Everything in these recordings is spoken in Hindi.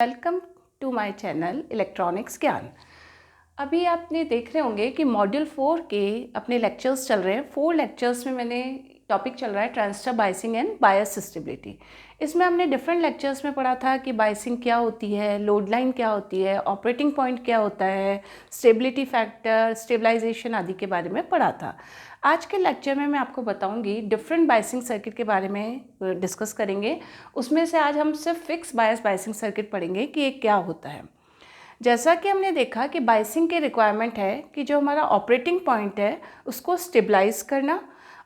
Welcome to my channel electronics Gyan. अभी आपने देख रहे होंगे कि मॉड्यूल 4 के अपने लेक्चर्स चल रहे हैं। 4 लेक्चर्स में मैंने टॉपिक चल रहा है transistor biasing and bias stability. इसमें हमने डिफरेंट लेक्चर्स में पढ़ा था कि बायसिंग क्या होती है, लोड लाइन क्या होती है, ऑपरेटिंग पॉइंट क्या होता है, स्टेबिलिटी फैक्टर, स्टेबलाइजेशन आदि के बारे में पढ़ा था। आज के लेक्चर में मैं आपको बताऊंगी डिफरेंट बायसिंग सर्किट के बारे में डिस्कस करेंगे। उसमें से आज हम सिर्फ फिक्स बायस बायसिंग सर्किट पढ़ेंगे कि ये क्या होता है। जैसा कि हमने देखा कि बायसिंग की रिक्वायरमेंट है कि जो हमारा ऑपरेटिंग पॉइंट है उसको स्टेबलाइज करना,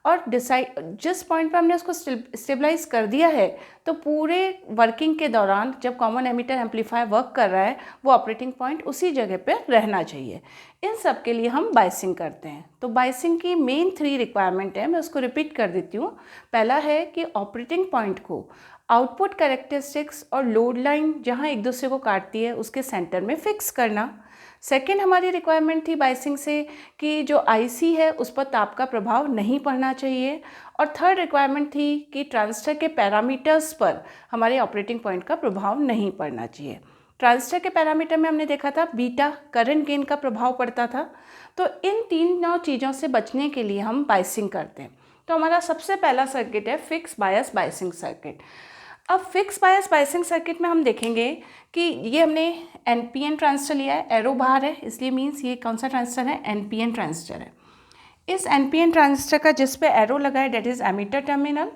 और जिस पॉइंट पर हमने उसको स्टेबलाइज कर दिया है तो पूरे वर्किंग के दौरान जब कॉमन एमिटर एम्पलीफायर वर्क कर रहा है वो ऑपरेटिंग पॉइंट उसी जगह पे रहना चाहिए। इन सब के लिए हम बायसिंग करते हैं। तो बायसिंग की मेन 3 रिक्वायरमेंट है, मैं उसको रिपीट कर देती हूँ। पहला है कि ऑपरेटिंग पॉइंट को आउटपुट कैरेक्टरिस्टिक्स और लोड लाइन जहाँ एक दूसरे को काटती है उसके सेंटर में फिक्स करना। सेकेंड हमारी रिक्वायरमेंट थी बायसिंग से कि जो आईसी है उस पर ताप का प्रभाव नहीं पड़ना चाहिए। और थर्ड रिक्वायरमेंट थी कि ट्रांजिस्टर के पैरामीटर्स पर हमारे ऑपरेटिंग पॉइंट का प्रभाव नहीं पड़ना चाहिए। ट्रांजिस्टर के पैरामीटर में हमने देखा था बीटा करंट गेन का प्रभाव पड़ता था। तो इन 3 चीज़ों से बचने के लिए हम बायसिंग करते हैं। तो हमारा सबसे पहला सर्किट है फिक्स बायस बायसिंग सर्किट। अब फिक्स बायस बायसिंग सर्किट में हम देखेंगे कि ये हमने एनपीएन ट्रांजिस्टर लिया है, एरो बाहर है इसलिए मीन्स ये कौन सा ट्रांजिस्टर है, एनपीएन ट्रांजिस्टर है। इस एनपीएन ट्रांजिस्टर का जिस पे एरो लगा है डेट इज़ एमीटर टर्मिनल,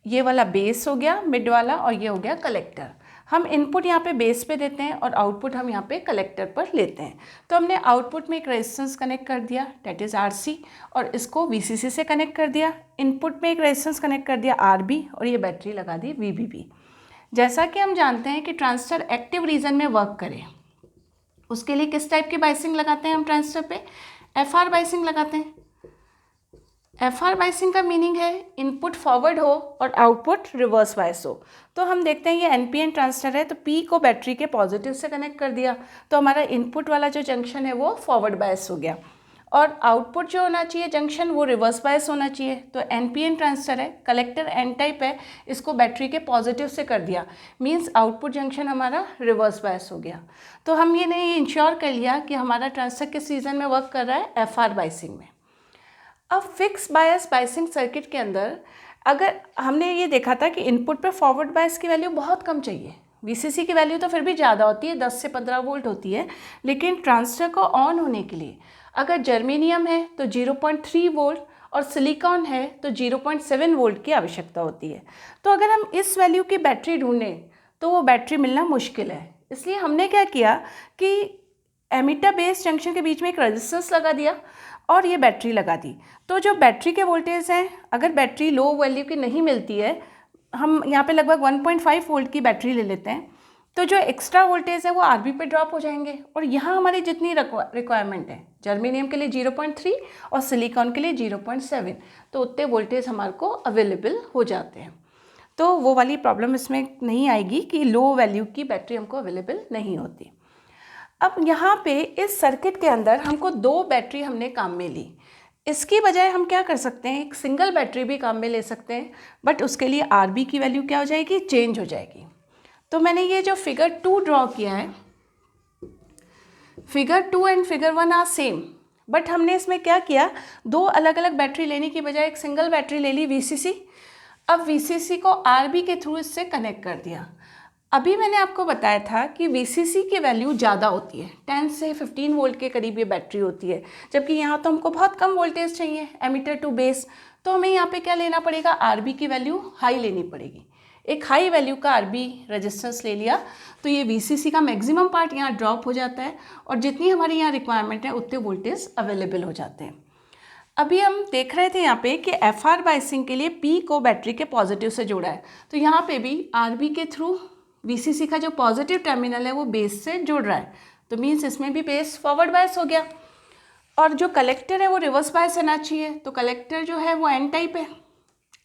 ये वाला बेस हो गया मिड वाला, और ये हो गया कलेक्टर। हम इनपुट यहाँ पे बेस पे देते हैं और आउटपुट हम यहाँ पे कलेक्टर पर लेते हैं। तो हमने आउटपुट में एक रेजिस्टेंस कनेक्ट कर दिया डेट इज़ आरसी, और इसको वीसीसी से कनेक्ट कर दिया। इनपुट में एक रेजिस्टेंस कनेक्ट कर दिया आरबी, और ये बैटरी लगा दी वीबीबी। जैसा कि हम जानते हैं कि ट्रांजिस्टर एक्टिव रीजन में वर्क करे उसके लिए किस टाइप की बायसिंग लगाते हैं हम ट्रांजिस्टर पे, एफआर बायसिंग लगाते हैं। एफआर बायसिंग का मीनिंग है इनपुट फॉरवर्ड हो और आउटपुट रिवर्स बायस हो। तो हम देखते हैं ये एनपीएन ट्रांजिस्टर है, तो पी को बैटरी के पॉजिटिव से कनेक्ट कर दिया तो हमारा इनपुट वाला जो जंक्शन है वो फॉरवर्ड बायस हो गया, और आउटपुट जो होना चाहिए जंक्शन वो रिवर्स बायस होना चाहिए। तो एनपीएन ट्रांजिस्टर है, कलेक्टर एन टाइप है, इसको बैटरी के पॉजिटिव से कर दिया मींस आउटपुट जंक्शन हमारा रिवर्स बायस हो गया। तो हम ये नहीं इंश्योर कर लिया कि हमारा ट्रांजिस्टर किस रीजन में वर्क कर रहा है, एफआर बायसिंग में। अब फिक्स बायस बायसिंग सर्किट के अंदर अगर हमने ये देखा था कि इनपुट पे फॉरवर्ड बायस की वैल्यू बहुत कम चाहिए, वीसीसी की वैल्यू तो फिर भी ज़्यादा होती है, 10 से 15 वोल्ट होती है, लेकिन ट्रांजिस्टर को ऑन होने के लिए अगर जर्मेनियम है तो 0.3 वोल्ट और सिलिकॉन है तो 0.7 वोल्ट की आवश्यकता होती है। तो अगर हम इस वैल्यू की बैटरी ढूंढें तो वो बैटरी मिलना मुश्किल है। इसलिए हमने क्या किया कि एमिटर बेस जंक्शन के बीच में एक रेजिस्टेंस लगा दिया और ये बैटरी लगा दी। तो जो बैटरी के वोल्टेज हैं, अगर बैटरी लो वैल्यू की नहीं मिलती है, हम यहाँ पे लगभग 1.5 वोल्ट की बैटरी ले लेते हैं, तो जो एक्स्ट्रा वोल्टेज है वो आरबी पे ड्रॉप हो जाएंगे। और यहाँ हमारी जितनी रिक्वायरमेंट है, जर्मेनियम के लिए 0.3 और सिलिकॉन के लिए 0.7, तो उतने वोल्टेज हमारे को अवेलेबल हो जाते हैं। तो वो वाली प्रॉब्लम इसमें नहीं आएगी कि लो वैल्यू की बैटरी हमको अवेलेबल नहीं होती। अब यहाँ पे इस सर्किट के अंदर हमको 2 बैटरी हमने काम में ली। इसकी बजाय हम क्या कर सकते हैं, एक सिंगल बैटरी भी काम में ले सकते हैं, बट उसके लिए आरबी की वैल्यू क्या हो जाएगी, चेंज हो जाएगी। तो मैंने ये जो फिगर 2 ड्रॉ किया है, figure 2 and figure 1 are same, but हमने इसमें क्या किया, 2 अलग अलग बैटरी लेने की बजाय एक सिंगल बैटरी ले ली वीसीसी। अब वीसीसी को आरबी के थ्रू इससे कनेक्ट कर दिया। अभी मैंने आपको बताया था कि वीसीसी की वैल्यू ज़्यादा होती है, 10 से 15 वोल्ट के करीब ये बैटरी होती है, जबकि यहाँ तो हमको बहुत कम वोल्टेज चाहिए एमिटर टू बेस। तो हमें यहाँ पे क्या लेना पड़ेगा, आरबी की वैल्यू हाई लेनी पड़ेगी। एक हाई वैल्यू का आरबी रेजिस्टेंस ले लिया तो ये वीसीसी का मैक्सिमम पार्ट यहाँ ड्रॉप हो जाता है, और जितनी हमारी यहाँ रिक्वायरमेंट है उतने वोल्टेज अवेलेबल हो जाते हैं। अभी हम देख रहे थे यहाँ पे कि एफआर बायसिंग के लिए पी को बैटरी के पॉजिटिव से जोड़ा है, तो यहाँ पे भी आरबी के थ्रू वीसीसी का जो पॉजिटिव टर्मिनल है वो बेस से जुड़ रहा है, तो मीन्स इसमें भी बेस फॉरवर्ड बायस हो गया। और जो कलेक्टर है वो रिवर्स बायस होना चाहिए, तो कलेक्टर जो है वो एन टाइप है,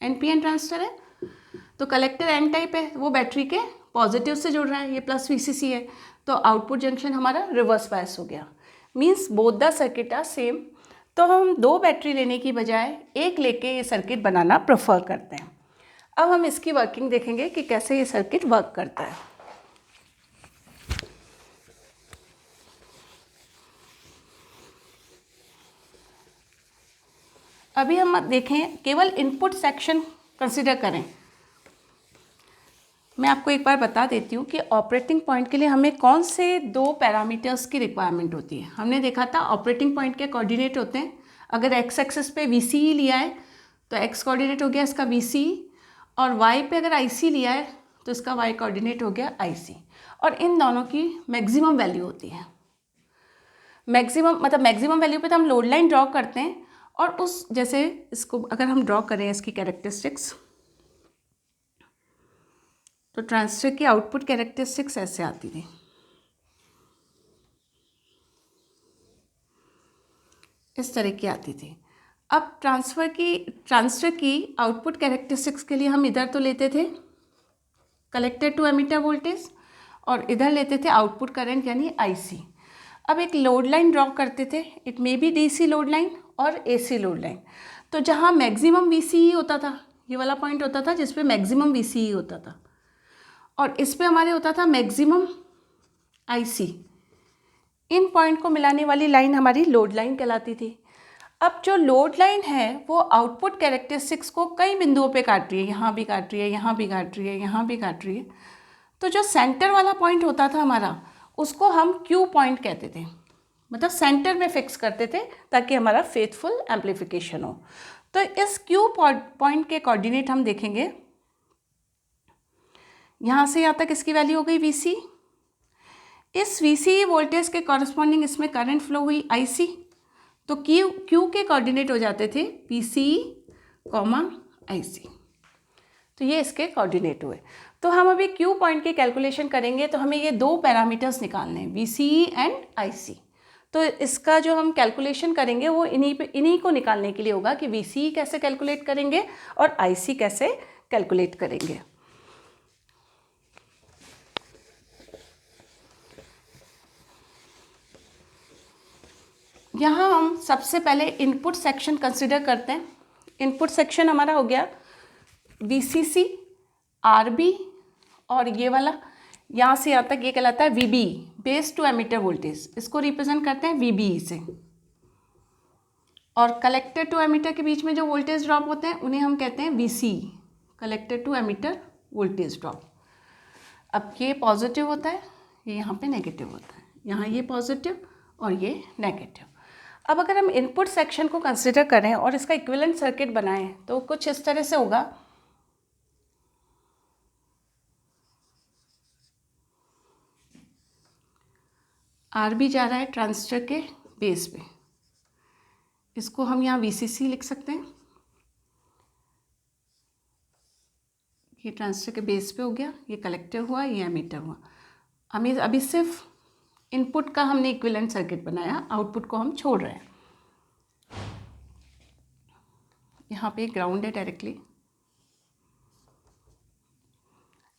एनपीएन ट्रांजिस्टर है, तो कलेक्टर एन टाइप है, वो बैटरी के पॉजिटिव से जुड़ रहा है, ये प्लस वीसीसी है, तो आउटपुट जंक्शन हमारा रिवर्स बायस हो गया, means both the circuit are same. तो हम 2 बैटरी लेने की बजाय एक लेके ये सर्किट बनाना प्रेफर करते हैं। अब हम इसकी वर्किंग देखेंगे कि कैसे ये सर्किट वर्क करता है। अभी हम देखें, केवल इनपुट सेक्शन कंसिडर करें। मैं आपको एक बार बता देती हूँ कि ऑपरेटिंग पॉइंट के लिए हमें कौन से 2 पैरामीटर्स की रिक्वायरमेंट होती है। हमने देखा था ऑपरेटिंग पॉइंट के कोऑर्डिनेट होते हैं। अगर एक्स एक्सिस पे वी सी लिया है तो एक्स कोऑर्डिनेट हो गया इसका वी सी, और वाई पे अगर आई सी लिया है तो इसका वाई कोऑर्डिनेट हो गया आई सी। और इन दोनों की मैक्सिमम वैल्यू होती है। मैक्सिमम मतलब मैक्सिमम वैल्यू पे तो हम लोड लाइन ड्रॉ करते हैं, और उस जैसे इसको अगर हम ड्रॉ करें इसकी कैरेक्टरिस्टिक्स, तो ट्रांजिस्टर की आउटपुट कैरेक्टरिस्टिक्स ऐसे आती थी। इस तरह की आती थी। अब ट्रांजिस्टर की आउटपुट कैरेक्टरिस्टिक्स के लिए हम इधर तो लेते थे कलेक्टर टू एमीटर वोल्टेज, और इधर लेते थे आउटपुट करंट यानी आईसी। अब एक लोड लाइन ड्रॉ करते थे, it may be DC load line और एसी लोड लाइन। तो जहाँ मैक्सिमम वीसीई होता था, ये वाला पॉइंट होता था जिस पे मैक्सिमम वीसीई होता था, और इस पे हमारे होता था मैक्सिमम आईसी। इन पॉइंट को मिलाने वाली लाइन हमारी लोड लाइन कहलाती थी। अब जो लोड लाइन है वो आउटपुट कैरेक्टरिस्टिक्स को कई बिंदुओं पे काट रही है, यहाँ भी काट रही है, यहाँ भी काट रही है, यहाँ भी काट रही है। तो जो सेंटर वाला पॉइंट होता था हमारा, उसको हम क्यू पॉइंट कहते थे, मतलब सेंटर में फिक्स करते थे ताकि हमारा फेथफुल एम्प्लीफिकेशन हो। तो इस क्यू पॉइंट के कोऑर्डिनेट हम देखेंगे, यहाँ से यहाँ तक इसकी वैल्यू हो गई वीसी। इस वीसी वोल्टेज के कॉरस्पॉन्डिंग इसमें करंट फ्लो हुई आईसी। तो क्यू के कोऑर्डिनेट हो जाते थे वीसी कॉमा आईसी। तो ये इसके कोऑर्डिनेट हुए। तो हम अभी क्यू पॉइंट की कैलकुलेशन करेंगे तो हमें ये 2 पैरामीटर्स निकालने हैं, वीसीई एंड आईसी। तो इसका जो हम कैलकुलेशन करेंगे वो इन्हीं को निकालने के लिए होगा कि वीसीई कैसे कैलकुलेट करेंगे और आईसी कैसे कैलकुलेट करेंगे। यहाँ हम सबसे पहले इनपुट सेक्शन कंसिडर करते हैं। इनपुट सेक्शन हमारा हो गया वीसीसी, आरबी, और ये वाला यहाँ से यहाँ तक ये कहलाता है वीबी, बेस टू एमीटर वोल्टेज। इसको रिप्रेजेंट करते हैं वीबी से। और कलेक्टर टू एमीटर के बीच में जो वोल्टेज ड्रॉप होते हैं उन्हें हम कहते हैं VC, collector to emitter voltage drop. अब ये पॉजिटिव होता है, ये यहाँ पे नेगेटिव होता है, यहाँ ये पॉजिटिव और ये नेगेटिव। अब अगर हम इनपुट सेक्शन को कंसिडर करें और इसका इक्विवेलेंट सर्किट बनाएं तो कुछ इस तरह से होगा। आरबी जा रहा है ट्रांजिस्टर के बेस पे, इसको हम यहाँ वीसीसी लिख सकते हैं। ये ट्रांजिस्टर के बेस पे हो गया, ये कलेक्टर हुआ, ये एमीटर हुआ। हमें अभी सिर्फ इनपुट का हमने इक्विवेलेंट सर्किट बनाया, आउटपुट को हम छोड़ रहे हैं। यहाँ पे ग्राउंड है डायरेक्टली।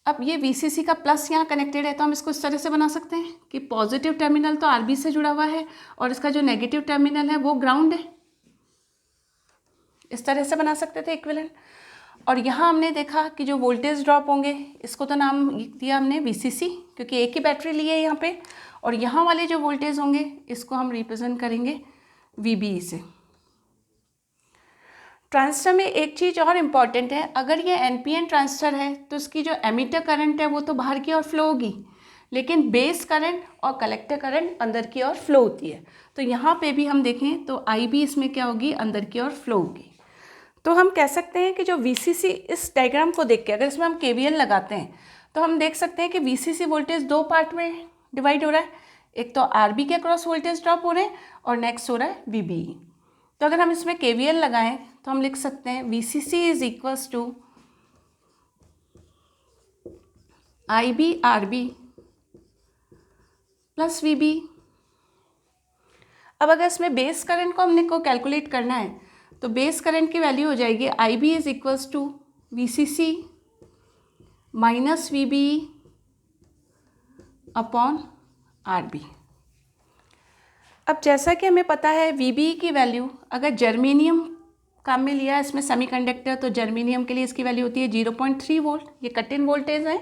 अब ये वीसीसी का प्लस यहाँ कनेक्टेड है, तो हम इसको इस तरह से बना सकते हैं कि पॉजिटिव टर्मिनल तो आरबी से जुड़ा हुआ है और इसका जो नेगेटिव टर्मिनल है वो ग्राउंड है। इस तरह से बना सकते थे इक्विवेलेंट। और यहाँ हमने देखा कि जो वोल्टेज ड्रॉप होंगे, इसको तो नाम दिया हमने वीसीसी क्योंकि एक ही बैटरी ली है यहाँ पे, और यहाँ वाले जो वोल्टेज होंगे इसको हम रिप्रेजेंट करेंगे वीबी से। ट्रांजिस्टर में एक चीज़ और इम्पॉर्टेंट है, अगर ये एनपीएन ट्रांजिस्टर है तो इसकी जो एमीटर करंट है वो तो बाहर की ओर फ्लो होगी, लेकिन बेस करंट और कलेक्टर करंट अंदर की ओर फ्लो होती है। तो यहाँ पे भी हम देखें तो आई भी इसमें क्या होगी, अंदर की ओर फ्लो होगी। तो हम कह सकते हैं कि जो वीसीसी, इस डायग्राम को देख के अगर इसमें हम केवीएल लगाते हैं तो हम देख सकते हैं कि वीसीसी वोल्टेज 2 पार्ट में डिवाइड हो रहा है। एक तो आरबी के अक्रॉस वोल्टेज ड्रॉप हो रहे हैं और नेक्स्ट हो रहा है वीबी। तो अगर हम इसमें केवीएल लगाएं तो हम लिख सकते हैं VCC is equals to I B R B plus VB. अब अगर इसमें बेस करंट को हमने कैलकुलेट करना है तो बेस करंट की वैल्यू हो जाएगी I B is equals to VCC minus VB upon R B. अब जैसा कि हमें पता है वीबी की वैल्यू, अगर जर्मेनियम काम में लिया है इसमें सेमीकंडक्टर, तो जर्मेनियम के लिए इसकी वैल्यू होती है 0.3 वोल्ट, ये कट इन वोल्टेज है,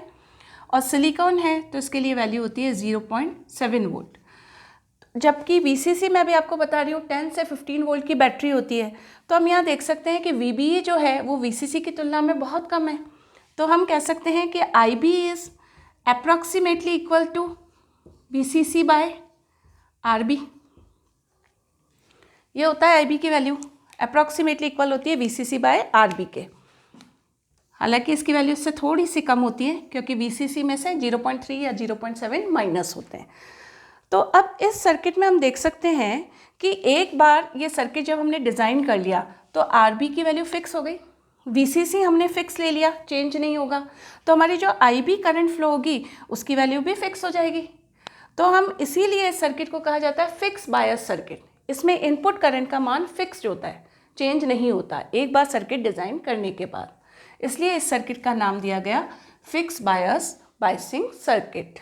और सिलिकॉन है तो इसके लिए वैल्यू होती है 0.7 वोल्ट। जबकि VCC में अभी आपको बता रही हूँ 10 से 15 वोल्ट की बैटरी होती है। तो हम यहाँ देख सकते हैं कि VBE जो है वो VCC की तुलना में बहुत कम है। तो हम कह सकते हैं कि IB is approximately equal to VCC by RB। ये होता है IB की वैल्यू, अप्रॉक्सीमेटली इक्वल होती है VCC बाय RB के। हालांकि इसकी वैल्यू इससे थोड़ी सी कम होती है क्योंकि VCC में से 0.3 या 0.7 माइनस होते हैं। तो अब इस सर्किट में हम देख सकते हैं कि एक बार ये सर्किट जब हमने डिज़ाइन कर लिया तो RB की वैल्यू फिक्स हो गई, VCC हमने फिक्स ले लिया, चेंज नहीं होगा, तो हमारी जो IB करंट फ्लो होगी उसकी वैल्यू भी फिक्स हो जाएगी। तो हम इसीलिए इस सर्किट को कहा जाता है फिक्स बायस सर्किट। इसमें इनपुट करंट का मान फिक्स्ड होता है, चेंज नहीं होता एक बार सर्किट डिज़ाइन करने के बाद, इसलिए इस सर्किट का नाम दिया गया फिक्स बायस बायसिंग सर्किट।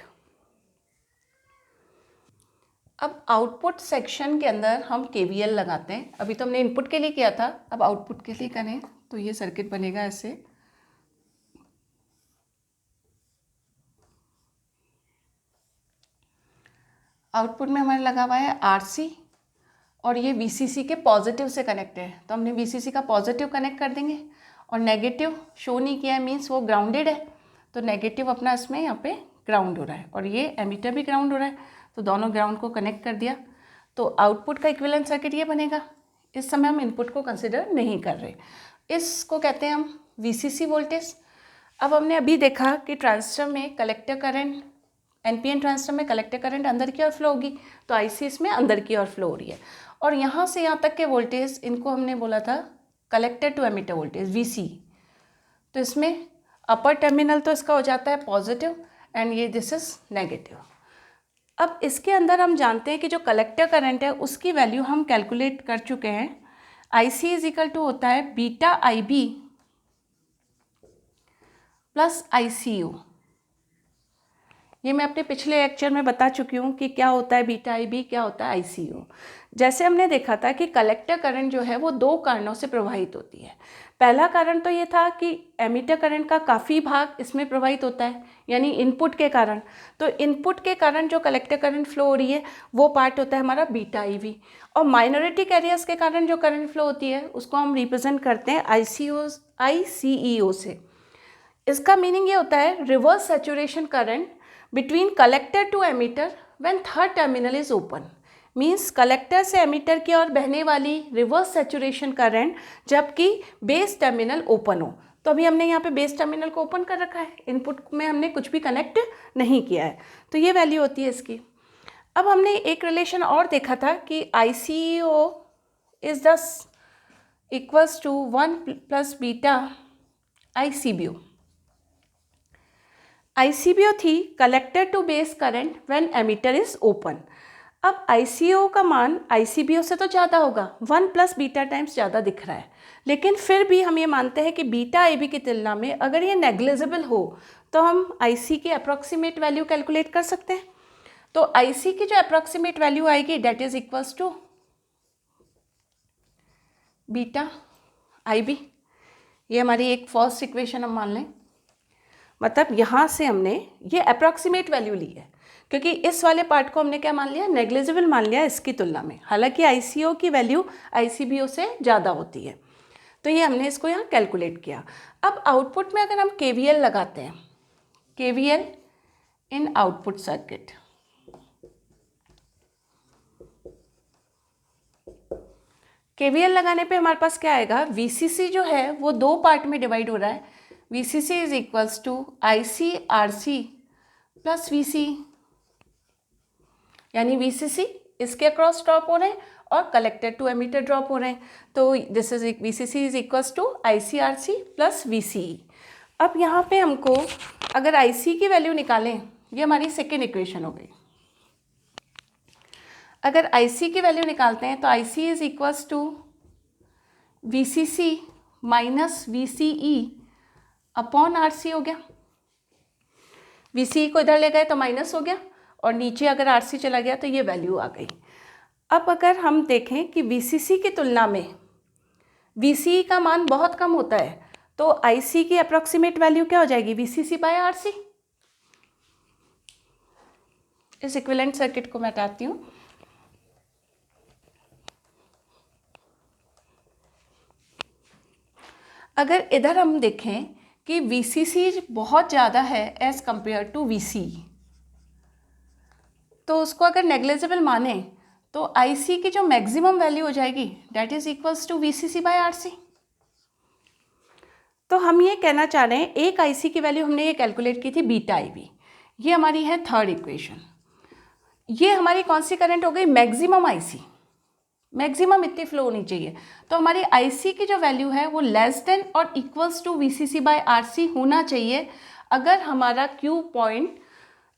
अब आउटपुट सेक्शन के अंदर हम KVL लगाते हैं। अभी तो हमने इनपुट के लिए किया था, अब आउटपुट के लिए करें तो ये सर्किट बनेगा ऐसे। आउटपुट में हमारे लगा हुआ है RC और ये VCC के पॉजिटिव से कनेक्ट है, तो हमने VCC का पॉजिटिव कनेक्ट कर देंगे और नेगेटिव शो नहीं किया है, मीन्स वो ग्राउंडेड है, तो नेगेटिव अपना इसमें यहाँ पे ग्राउंड हो रहा है और ये एमीटर भी ग्राउंड हो रहा है, तो दोनों ग्राउंड को कनेक्ट कर दिया। तो आउटपुट का इक्विवेलेंट सर्किट ये बनेगा। इस समय हम इनपुट को कंसिडर नहीं कर रहे, इसको कहते हैं हम VCC वोल्टेज। अब हमने अभी देखा कि ट्रांजिस्टर में कलेक्टर करंट, NPN ट्रांजिस्टर में कलेक्टर करंट अंदर की ओर फ्लो होगी, तो IC इसमें अंदर की ओर फ्लो हो रही है और यहाँ से यहाँ तक के वोल्टेज, इनको हमने बोला था collector to emitter voltage VC। तो इसमें अपर टर्मिनल तो इसका हो जाता है पॉजिटिव एंड ये दिस इज नेगेटिव। अब इसके अंदर हम जानते हैं कि जो कलेक्टर करंट है उसकी वैल्यू हम कैलकुलेट कर चुके हैं। IC इज इक्वल टू होता है बीटा IB प्लस ICO। ये मैं अपने पिछले लेक्चर में बता चुकी हूँ कि क्या होता है बीटा IB, क्या होता है ICO। जैसे हमने देखा था कि कलेक्टर करंट जो है वो दो कारणों से प्रवाहित होती है। पहला कारण तो ये था कि एमीटर करंट का काफ़ी भाग इसमें प्रवाहित होता है, यानी इनपुट के कारण। तो इनपुट के कारण जो कलेक्टर करंट फ्लो हो रही है वो पार्ट होता है हमारा बीटा IB, और माइनॉरिटी कैरियर्स के कारण जो करंट फ्लो होती है उसको हम रिप्रेजेंट करते हैं ICEO से। इसका मीनिंग ये होता है reverse saturation current between collector to emitter when third terminal is open. Means collector से एमीटर की ओर बहने वाली रिवर्स सैचुरेशन करंट जबकि बेस टर्मिनल ओपन हो। तो अभी हमने यहाँ पे बेस टर्मिनल को ओपन कर रखा है, इनपुट में हमने कुछ भी कनेक्ट नहीं किया है, तो ये वैल्यू होती है इसकी। अब हमने एक रिलेशन और देखा था कि ICO is thus equals to 1 plus beta ICBO। ICBO थी collector to base current when emitter is open. अब ICO का मान ICBO से तो ज़्यादा होगा, 1 प्लस बीटा टाइम्स ज़्यादा दिख रहा है, लेकिन फिर भी हम ये मानते हैं कि बीटा IB की तुलना में अगर ये नेग्लिजिबल हो तो हम IC की अप्रॉक्सीमेट वैल्यू कैलकुलेट कर सकते हैं। तो IC की जो अप्रॉक्सीमेट वैल्यू आएगी that is equals to beta IB। ये हमारी एक फर्स्ट इक्वेशन हम मान लें, मतलब यहाँ से हमने ये अप्रॉक्सीमेट वैल्यू ली है क्योंकि इस वाले पार्ट को हमने क्या मान लिया, नेग्लिजिबल मान लिया इसकी तुलना में। हालांकि ICO की वैल्यू ICBO से ज़्यादा होती है, तो ये हमने इसको यहाँ कैलकुलेट किया। अब आउटपुट में अगर हम KVL लगाते हैं, KVL इन आउटपुट सर्किट, KVL लगाने पे हमारे पास क्या आएगा, VCC जो है वो दो पार्ट में डिवाइड हो रहा है। VCC is equals to ICRC plus VC, यानी VCC इसके अक्रॉस ड्रॉप हो रहे हैं और कलेक्टर टू एमीटर ड्रॉप हो रहे हैं, तो this is VCC is equals to ICRC plus VCE। अब यहाँ पे हमको अगर IC की वैल्यू निकालें, ये हमारी सेकेंड इक्वेशन हो गई। अगर IC की वैल्यू निकालते हैं तो IC is equals to VCC minus VCE upon RC हो गया। VCE को इधर ले गए तो माइनस हो गया और नीचे अगर RC चला गया तो ये वैल्यू आ गई। अब अगर हम देखें कि VCC की तुलना में VCE का मान बहुत कम होता है तो IC की अप्रॉक्सीमेट वैल्यू क्या हो जाएगी, VCC बाय RC। इस इक्विवेलेंट सर्किट को मैं हटाती हूँ। अगर इधर हम देखें कि VCC बहुत ज़्यादा है एज़ कम्पेयर टू VC, तो उसको अगर नेग्लिजिबल माने तो IC की जो मैक्सिमम वैल्यू हो जाएगी that is equals to VCC by RC। तो हम ये कहना चाह रहे हैं, एक IC की वैल्यू हमने ये कैलकुलेट की थी बीटा IB, ये हमारी है थर्ड इक्वेशन। ये हमारी कौन सी करंट हो गई? मैक्सिमम IC, मैक्सिमम इतनी फ्लो होनी चाहिए। तो हमारी IC की जो वैल्यू है वो लेस देन और equals to VCC by RC होना चाहिए अगर हमारा Q पॉइंट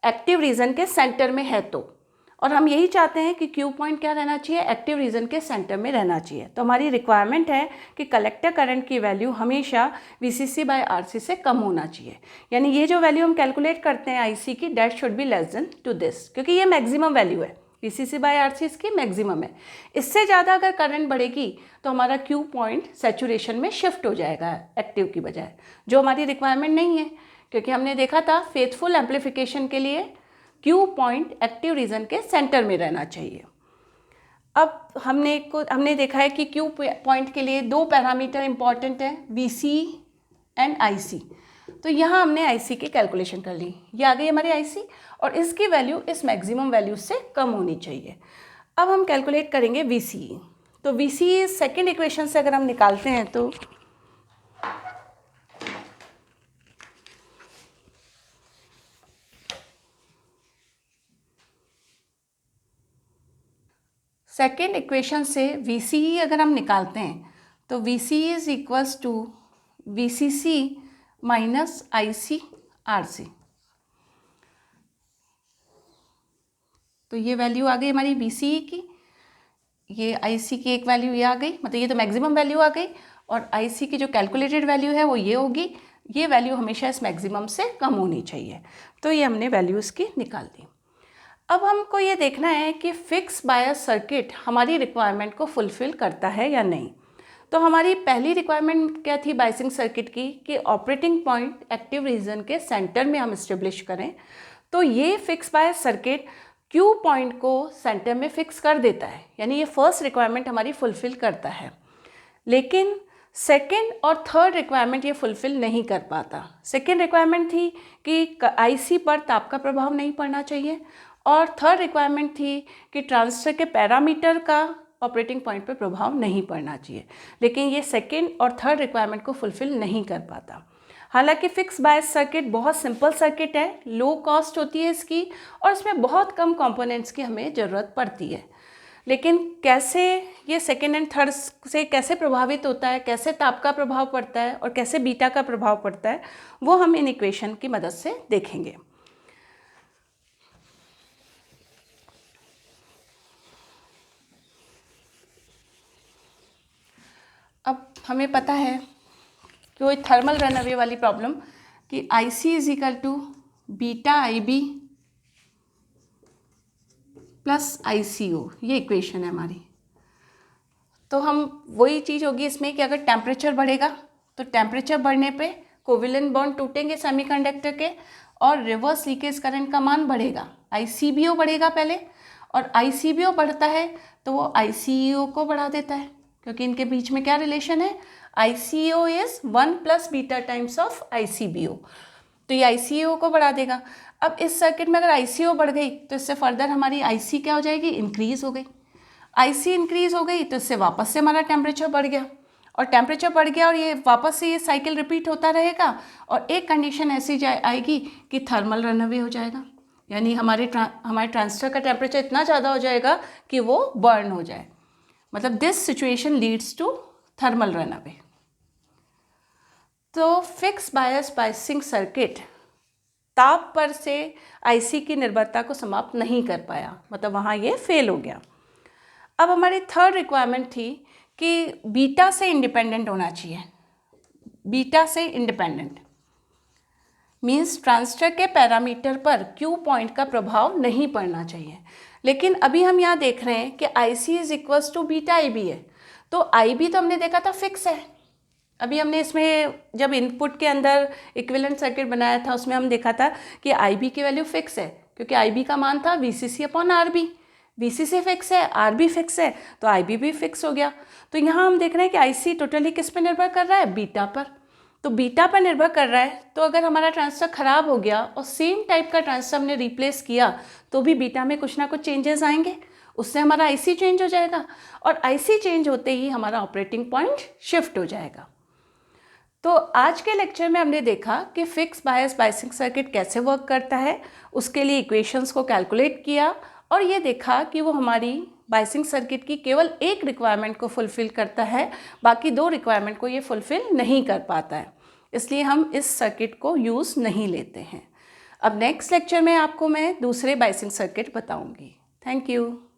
एक्टिव रीजन के सेंटर में है तो, और हम यही चाहते हैं कि Q पॉइंट क्या रहना चाहिए? एक्टिव रीजन के सेंटर में रहना चाहिए। तो हमारी रिक्वायरमेंट है कि कलेक्टर करंट की वैल्यू हमेशा VCC बाय RC से कम होना चाहिए, यानी ये जो वैल्यू हम कैलकुलेट करते हैं IC की, that should be less than to this, क्योंकि ये मैक्सिमम वैल्यू है, VCC बाय RC इसकी मैक्सिमम है। इससे ज़्यादा अगर करंट बढ़ेगी तो हमारा Q पॉइंट सैचुरेशन में शिफ्ट हो जाएगा एक्टिव की बजाय, जो हमारी रिक्वायरमेंट नहीं है, क्योंकि हमने देखा था फेथफुल एम्पलीफिकेशन के लिए Q पॉइंट एक्टिव रीजन के सेंटर में रहना चाहिए। अब हमने देखा है कि Q पॉइंट के लिए दो पैरामीटर इंपॉर्टेंट है, VC एंड IC। तो यहाँ हमने IC की कैलकुलेशन कर ली, ये आ गई हमारी IC, और इसकी वैल्यू इस मैक्सिमम वैल्यू से कम होनी चाहिए। अब हम कैलकुलेट करेंगे VC। तो VC सेकेंड इक्वेशन से अगर हम निकालते हैं तो सेकेंड इक्वेशन से VC अगर हम निकालते हैं तो VC is equals to VCC minus IC RC। तो ये वैल्यू आ गई हमारी VC की, ये IC की एक वैल्यू ये आ गई, मतलब ये तो मैक्सिमम वैल्यू आ गई, और IC की जो कैलकुलेटेड वैल्यू है वो ये होगी। ये वैल्यू हमेशा इस मैक्सिमम से कम होनी चाहिए। तो ये हमने वैल्यूज़ की निकाल दी। अब हमको ये देखना है कि फिक्स बायस सर्किट हमारी रिक्वायरमेंट को फुलफ़िल करता है या नहीं। तो हमारी पहली रिक्वायरमेंट क्या थी बायसिंग सर्किट की, कि ऑपरेटिंग पॉइंट एक्टिव रीजन के सेंटर में हम इस्टेब्लिश करें। तो ये fix bias circuit Q point को सेंटर में फिक्स कर देता है, यानी ये फर्स्ट रिक्वायरमेंट हमारी फुलफ़िल करता है। लेकिन सेकेंड और थर्ड रिक्वायरमेंट ये फुलफ़िल नहीं कर पाता। सेकेंड रिक्वायरमेंट थी कि IC पर ताप का प्रभाव नहीं पड़ना चाहिए, और थर्ड रिक्वायरमेंट थी कि ट्रांजिस्टर के पैरामीटर का ऑपरेटिंग पॉइंट पर प्रभाव नहीं पड़ना चाहिए। लेकिन ये सेकेंड और थर्ड रिक्वायरमेंट को फुलफ़िल नहीं कर पाता। हालांकि फिक्स बायस सर्किट बहुत सिंपल सर्किट है, लो कॉस्ट होती है इसकी, और इसमें बहुत कम कंपोनेंट्स की हमें ज़रूरत पड़ती है। लेकिन कैसे ये सेकेंड एंड थर्ड से कैसे प्रभावित होता है, कैसे ताप का प्रभाव पड़ता है और कैसे बीटा का प्रभाव पड़ता है, वो हम इन इक्वेशन की मदद से देखेंगे। अब हमें पता है कि वो थर्मल रनअवे वाली प्रॉब्लम कि IC is equal to beta IB plus ICO, ये इक्वेशन है हमारी। तो हम वही चीज़ होगी इसमें कि अगर टेम्परेचर बढ़ेगा तो टेम्परेचर बढ़ने पे कोवेलेंट बॉन्ड टूटेंगे सेमीकंडक्टर के, और रिवर्स लीकेज करंट का मान बढ़ेगा, ICBO बढ़ेगा पहले, और ICBO बढ़ता है तो वो ICEO को बढ़ा देता है, क्योंकि इनके बीच में क्या रिलेशन है, ICO is 1 plus beta times of ICBO, तो ये ICO को बढ़ा देगा। अब इस सर्किट में अगर ICO बढ़ गई तो इससे फर्दर हमारी IC क्या हो जाएगी, इंक्रीज हो गई। IC इंक्रीज हो गई तो इससे वापस से हमारा टेम्परेचर बढ़ गया, और टेम्परेचर बढ़ गया और ये वापस से ये साइकिल रिपीट होता रहेगा, और एक कंडीशन ऐसी आएगी कि थर्मल रनअवे हो जाएगा, यानी हमारे ट्रांजिस्टर का टेम्परेचर इतना ज़्यादा हो जाएगा कि वो बर्न हो जाए। मतलब this situation leads to thermal runaway. तो फिक्स बायस बायसिंग सर्किट ताप पर से IC की निर्भरता को समाप्त नहीं कर पाया, मतलब वहाँ ये फेल हो गया। अब हमारी थर्ड रिक्वायरमेंट थी कि बीटा से इंडिपेंडेंट होना चाहिए। बीटा से इंडिपेंडेंट मीन्स ट्रांजिस्टर के पैरामीटर पर Q पॉइंट का प्रभाव नहीं पड़ना चाहिए। लेकिन अभी हम यहाँ देख रहे हैं कि IC is equals to beta IB है, तो IB तो हमने देखा था फिक्स है। अभी हमने इसमें जब इनपुट के अंदर इक्विवेलेंट सर्किट बनाया था उसमें हम देखा था कि IB की वैल्यू फिक्स है, क्योंकि IB का मान था VCC upon RB। VCC fix है, RB फिक्स है, तो IB भी फिक्स हो गया। तो यहाँ हम देख रहे हैं कि IC टोटली किस पे निर्भर कर रहा है, बीटा पर। तो बीटा पर निर्भर कर रहा है, तो अगर हमारा ट्रांजिस्टर ख़राब हो गया और सेम टाइप का ट्रांजिस्टर हमने रिप्लेस किया तो भी बीटा में कुछ ना कुछ चेंजेस आएंगे, उससे हमारा IC चेंज हो जाएगा और IC चेंज होते ही हमारा ऑपरेटिंग पॉइंट शिफ्ट हो जाएगा। तो आज के लेक्चर में हमने देखा कि फिक्स बायस बायसिंग सर्किट कैसे वर्क करता है, उसके लिए इक्वेशंस को कैलकुलेट किया और ये देखा कि वो हमारी बायसिंग सर्किट की केवल एक रिक्वायरमेंट को फुलफ़िल करता है, बाकी 2 रिक्वायरमेंट को ये फुलफ़िल नहीं कर पाता है, इसलिए हम इस सर्किट को यूज़ नहीं लेते हैं। अब नेक्स्ट लेक्चर में आपको मैं दूसरे बायसिंग सर्किट बताऊँगी। Thank you.